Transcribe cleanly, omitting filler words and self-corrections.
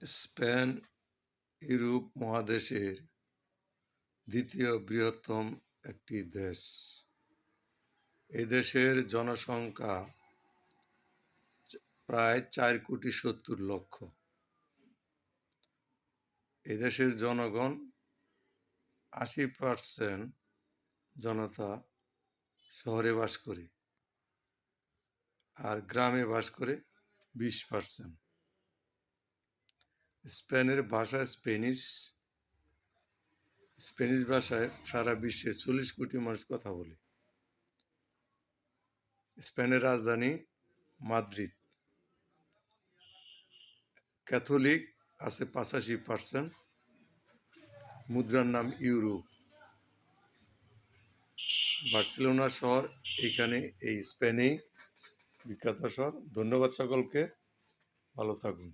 Spain Europe মহাদেশের দ্বিতীয় বৃহত্তম একটি দেশ। এই দেশের জনসংখ্যা প্রায় 4,70,00,000। এই দেশের জনগণ 80% জনতা শহরে বাস করে, আর গ্রামে বাস করে 20%। স্পেনের ভাষা স্প্যানিশ। স্প্যানিশ ভাষায় সারা বিশ্বে 40 কোটি মানুষ কথা বলে। স্পেনের রাজধানী মাদ্রিদ। ক্যাথলিক আছে 85%। মুদ্রার নাম ইউরো। বার্সেলোনা শহর এইখানে এই স্পেনে বিখ্যাত শহর। ধন্যবাদ সকলকে, ভালো থাকুন।